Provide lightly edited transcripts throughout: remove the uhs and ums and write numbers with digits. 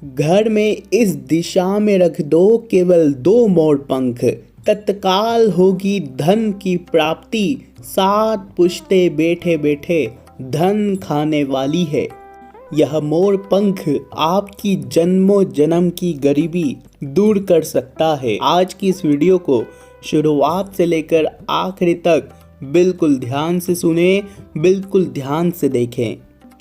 घर में इस दिशा में रख दो केवल 2 मोर पंख, तत्काल होगी धन की प्राप्ति, 7 पुश्ते बैठे बैठे धन खाने वाली है। यह मोर पंख आपकी जन्मों जन्म की गरीबी दूर कर सकता है। आज की इस वीडियो को शुरुआत से लेकर आखिरी तक बिल्कुल ध्यान से सुने, बिल्कुल ध्यान से देखें,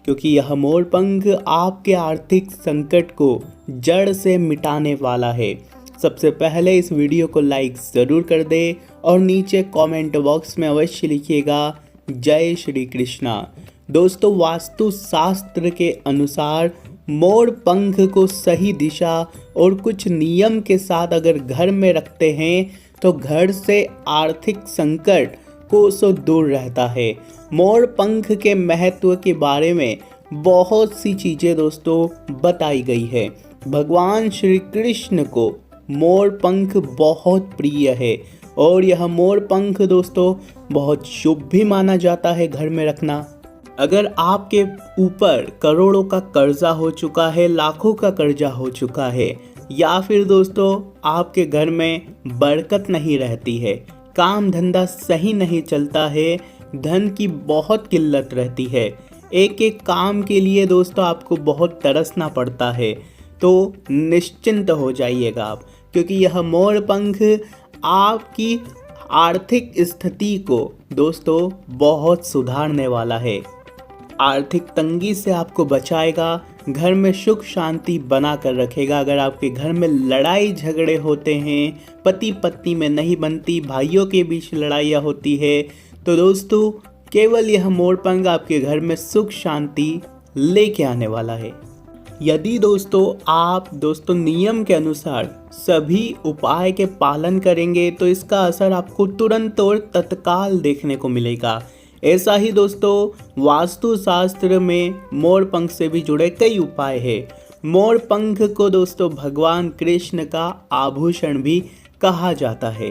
क्योंकि यह मोर पंख आपके आर्थिक संकट को जड़ से मिटाने वाला है। सबसे पहले इस वीडियो को लाइक ज़रूर कर दे और नीचे कमेंट बॉक्स में अवश्य लिखिएगा जय श्री कृष्णा। दोस्तों, वास्तु शास्त्र के अनुसार मोर पंख को सही दिशा और कुछ नियम के साथ अगर घर में रखते हैं तो घर से आर्थिक संकट कोसों दूर रहता है। मोर पंख के महत्व के बारे में बहुत सी चीज़ें दोस्तों बताई गई है। भगवान श्री कृष्ण को मोर पंख बहुत प्रिय है और यह मोर पंख दोस्तों बहुत शुभ भी माना जाता है घर में रखना। अगर आपके ऊपर करोड़ों का कर्जा हो चुका है, लाखों का कर्जा हो चुका है, या फिर दोस्तों आपके घर में बरकत नहीं रहती है, काम धंधा सही नहीं चलता है, धन की बहुत किल्लत रहती है, एक एक काम के लिए दोस्तों आपको बहुत तरसना पड़ता है, तो निश्चिंत हो जाइएगा आप, क्योंकि यह मोर पंख आपकी आर्थिक स्थिति को दोस्तों बहुत सुधारने वाला है। आर्थिक तंगी से आपको बचाएगा, घर में सुख शांति बना कर रखेगा। अगर आपके घर में लड़ाई झगड़े होते हैं, पति पत्नी में नहीं बनती, भाइयों के बीच लड़ाइयाँ होती है, तो दोस्तों केवल यह मोर पंख आपके घर में सुख शांति लेके आने वाला है। यदि दोस्तों आप नियम के अनुसार सभी उपाय के पालन करेंगे तो इसका असर आपको तुरंत और तत्काल देखने को मिलेगा। ऐसा ही दोस्तों वास्तु शास्त्र में मोर पंख से भी जुड़े कई उपाय हैं। मोर पंख को दोस्तों भगवान कृष्ण का आभूषण भी कहा जाता है।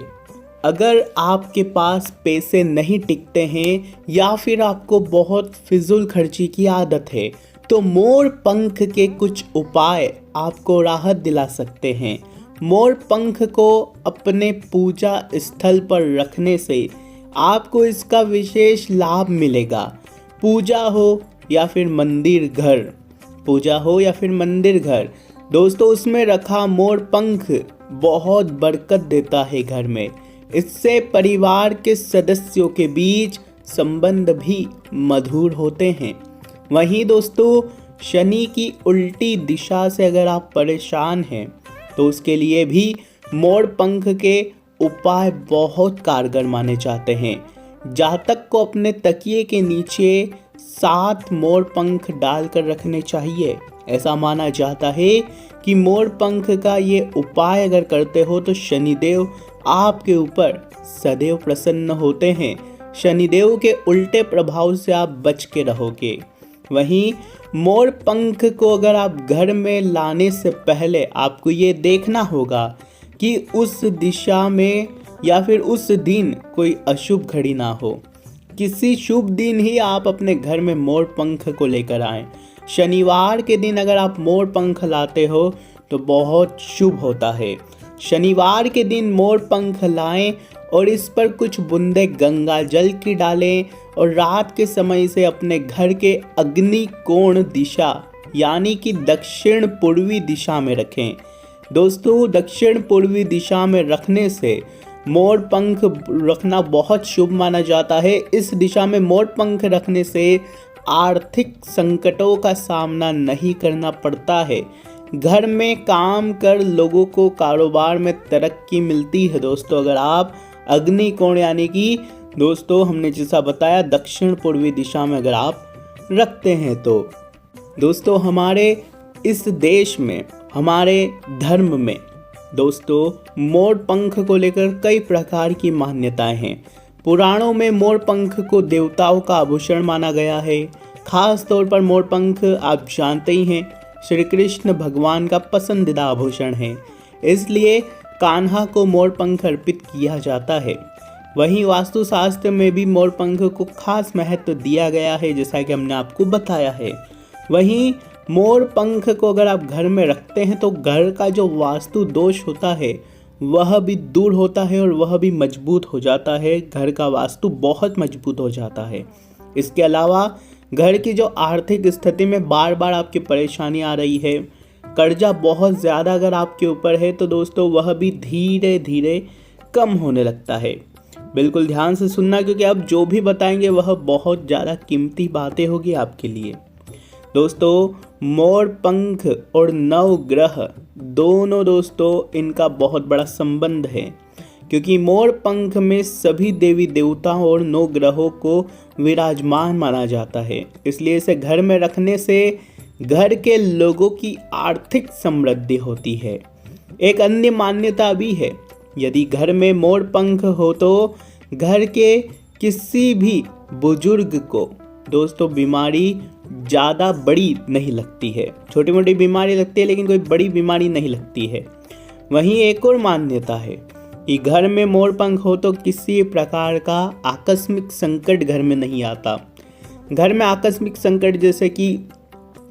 अगर आपके पास पैसे नहीं टिकते हैं या फिर आपको बहुत फिजूल खर्ची की आदत है, तो मोर पंख के कुछ उपाय आपको राहत दिला सकते हैं। मोर पंख को अपने पूजा स्थल पर रखने से आपको इसका विशेष लाभ मिलेगा। पूजा हो या फिर मंदिर घर, दोस्तों उसमें रखा मोर पंख बहुत बरकत देता है घर में। इससे परिवार के सदस्यों के बीच संबंध भी मधुर होते हैं। वहीं दोस्तों शनि की उल्टी दिशा से अगर आप परेशान हैं तो उसके लिए भी मोर पंख के उपाय बहुत कारगर माने जाते हैं। जातक को अपने तकिए के नीचे 7 मोर पंख डालकर रखने चाहिए। ऐसा माना जाता है कि मोर पंख का ये उपाय अगर करते हो तो शनिदेव आपके ऊपर सदैव प्रसन्न होते हैं। शनिदेव के उल्टे प्रभाव से आप बच के रहोगे। वहीं मोर पंख को अगर आप घर में लाने से पहले आपको ये देखना होगा कि उस दिशा में या फिर उस दिन कोई अशुभ घड़ी ना हो। किसी शुभ दिन ही आप अपने घर में मोर पंख को लेकर आएं। शनिवार के दिन अगर आप मोर पंख लाते हो तो बहुत शुभ होता है। शनिवार के दिन मोर पंख लाएं और इस पर कुछ बूंदे गंगा जल की डालें और रात के समय से अपने घर के अग्नि कोण दिशा यानी कि दक्षिण पूर्वी दिशा में रखें। दोस्तों दक्षिण पूर्वी दिशा में रखने से मोर पंख रखना बहुत शुभ माना जाता है। इस दिशा में मोर पंख रखने से आर्थिक संकटों का सामना नहीं करना पड़ता है। घर में काम कर लोगों को कारोबार में तरक्की मिलती है। दोस्तों अगर आप अग्नि कोण यानी कि दोस्तों हमने जैसा बताया दक्षिण पूर्वी दिशा में अगर आप रखते हैं तो दोस्तों हमारे इस देश में, हमारे धर्म में दोस्तों मोर पंख को लेकर कई प्रकार की मान्यताएं हैं। पुराणों में मोर पंख को देवताओं का आभूषण माना गया है। खास तौर पर मोर पंख आप जानते ही हैं श्री कृष्ण भगवान का पसंदीदा आभूषण है, इसलिए कान्हा को मोर पंख अर्पित किया जाता है। वहीं वास्तुशास्त्र में भी मोर पंख को खास महत्व दिया गया है, जैसा कि हमने आपको बताया है। वहीं मोर पंख को अगर आप घर में रखते हैं तो घर का जो वास्तु दोष होता है वह भी दूर होता है और वह भी मजबूत हो जाता है। घर का वास्तु बहुत मजबूत हो जाता है। इसके अलावा घर की जो आर्थिक स्थिति में बार बार आपकी परेशानी आ रही है, कर्जा बहुत ज़्यादा अगर आपके ऊपर है तो दोस्तों वह भी धीरे धीरे कम होने लगता है। बिल्कुल ध्यान से सुनना, क्योंकि अब जो भी बताएंगे वह बहुत ज़्यादा कीमती बातें होगी आपके लिए। दोस्तों, मोर पंख और नवग्रह दोनों दोस्तों इनका बहुत बड़ा संबंध है, क्योंकि मोर पंख में सभी देवी देवताओं और नौ ग्रहों को विराजमान माना जाता है। इसलिए इसे घर में रखने से घर के लोगों की आर्थिक समृद्धि होती है। एक अन्य मान्यता भी है, यदि घर में मोर पंख हो तो घर के किसी भी बुजुर्ग को दोस्तों बीमारी ज़्यादा बड़ी नहीं लगती है। छोटी मोटी बीमारी लगती है लेकिन कोई बड़ी बीमारी नहीं लगती है। वहीं एक और मान्यता है कि घर में मोर पंख हो तो किसी प्रकार का आकस्मिक संकट घर में नहीं आता। घर में आकस्मिक संकट जैसे कि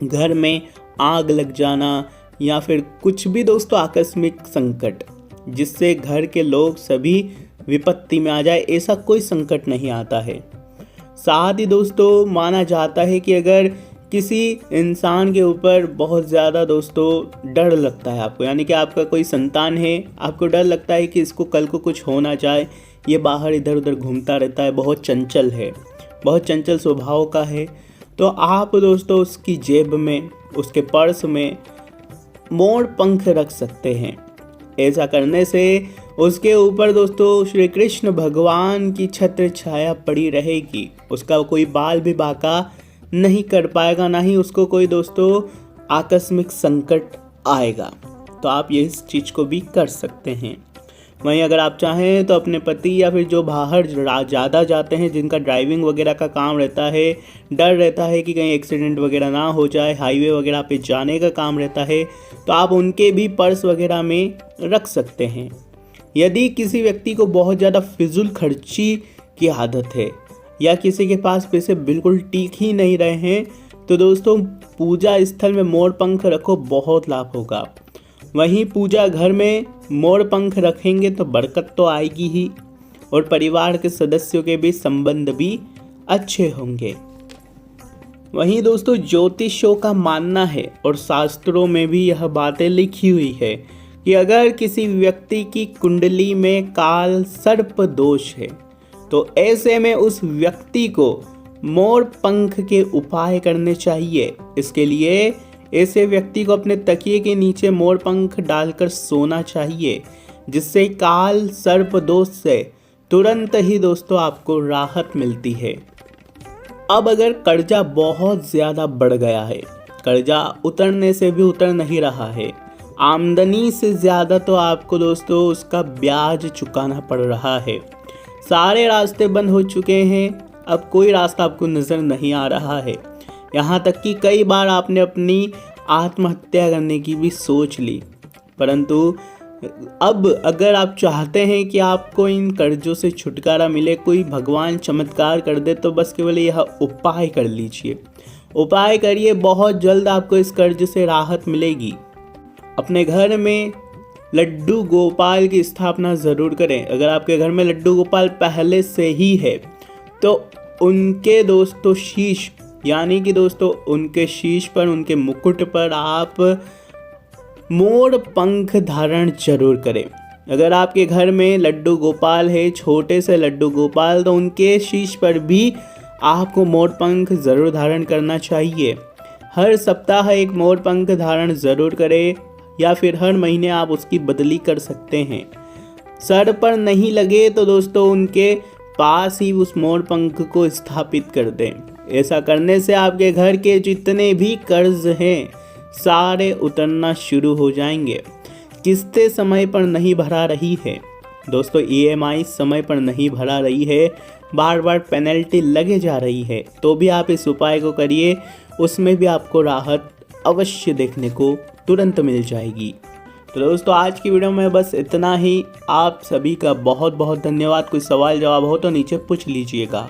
घर में आग लग जाना या फिर कुछ भी दोस्तों आकस्मिक संकट जिससे घर के लोग सभी विपत्ति में आ जाए, ऐसा कोई संकट नहीं आता है। साथ ही दोस्तों माना जाता है कि अगर किसी इंसान के ऊपर बहुत ज़्यादा दोस्तों डर लगता है आपको, यानी कि आपका कोई संतान है, आपको डर लगता है कि इसको कल को कुछ हो ना जाए, ये बाहर इधर उधर घूमता रहता है, बहुत चंचल है, बहुत चंचल स्वभाव का है, तो आप दोस्तों उसकी जेब में, उसके पर्स में मोर पंख रख सकते हैं। ऐसा करने से उसके ऊपर दोस्तों श्री कृष्ण भगवान की छत्र छाया पड़ी रहेगी। उसका कोई बाल भी बांका नहीं कर पाएगा, ना ही उसको कोई दोस्तों आकस्मिक संकट आएगा। तो आप ये इस चीज़ को भी कर सकते हैं। वहीं अगर आप चाहें तो अपने पति या फिर जो बाहर ज़्यादा जाते हैं, जिनका ड्राइविंग वगैरह का काम रहता है, डर रहता है कि कहीं एक्सीडेंट वगैरह ना हो जाए, हाईवे वगैरह पे जाने का काम रहता है, तो आप उनके भी पर्स वगैरह में रख सकते हैं। यदि किसी व्यक्ति को बहुत ज़्यादा फिजूल खर्ची की आदत है या किसी के पास पैसे बिल्कुल टिक ही नहीं रहे हैं, तो दोस्तों पूजा स्थल में मोर पंख रखो, बहुत लाभ होगा। वहीं पूजा घर में मोर पंख रखेंगे तो बरकत तो आएगी ही, और परिवार के सदस्यों के भी संबंध भी अच्छे होंगे। वहीं दोस्तों ज्योतिषों का मानना है और शास्त्रों में भी यह बातें लिखी हुई है कि अगर किसी व्यक्ति की कुंडली में काल सर्प दोष है तो ऐसे में उस व्यक्ति को मोर पंख के उपाय करने चाहिए। इसके लिए ऐसे व्यक्ति को अपने तकिए के नीचे मोर पंख डालकर सोना चाहिए, जिससे काल सर्प दोष से तुरंत ही दोस्तों आपको राहत मिलती है। अब अगर कर्जा बहुत ज़्यादा बढ़ गया है, कर्जा उतरने से भी उतर नहीं रहा है, आमदनी से ज़्यादा तो आपको दोस्तों उसका ब्याज चुकाना पड़ रहा है, सारे रास्ते बंद हो चुके हैं, अब कोई रास्ता आपको नज़र नहीं आ रहा है, यहाँ तक कि कई बार आपने अपनी आत्महत्या करने की भी सोच ली, परंतु अब अगर आप चाहते हैं कि आपको इन कर्जों से छुटकारा मिले, कोई भगवान चमत्कार कर दे, तो बस केवल यह उपाय कर लीजिए। उपाय करिए, बहुत जल्द आपको इस कर्ज से राहत मिलेगी। अपने घर में लड्डू गोपाल की स्थापना ज़रूर करें। अगर आपके घर में लड्डू गोपाल पहले से ही है तो उनके दोस्तों शीश, यानी कि दोस्तों उनके शीश पर, उनके मुकुट पर आप मोर पंख धारण जरूर करें। अगर आपके घर में लड्डू गोपाल है, छोटे से लड्डू गोपाल, तो उनके शीश पर भी आपको मोर पंख ज़रूर धारण करना चाहिए। हर सप्ताह एक मोर पंख धारण ज़रूर करें, या फिर हर महीने आप उसकी बदली कर सकते हैं। सर पर नहीं लगे तो दोस्तों उनके पास ही उस मोर पंख को स्थापित कर दें। ऐसा करने से आपके घर के जितने भी कर्ज हैं सारे उतरना शुरू हो जाएंगे। किस्तें समय पर नहीं भरा रही है दोस्तों, EMI समय पर नहीं भरा रही है, बार बार पेनल्टी लगे जा रही है, तो भी आप इस उपाय को करिए, उसमें भी आपको राहत अवश्य देखने को तुरंत मिल जाएगी। तो दोस्तों आज की वीडियो में बस इतना ही। आप सभी का बहुत बहुत धन्यवाद। कोई सवाल जवाब हो तो नीचे पूछ लीजिएगा।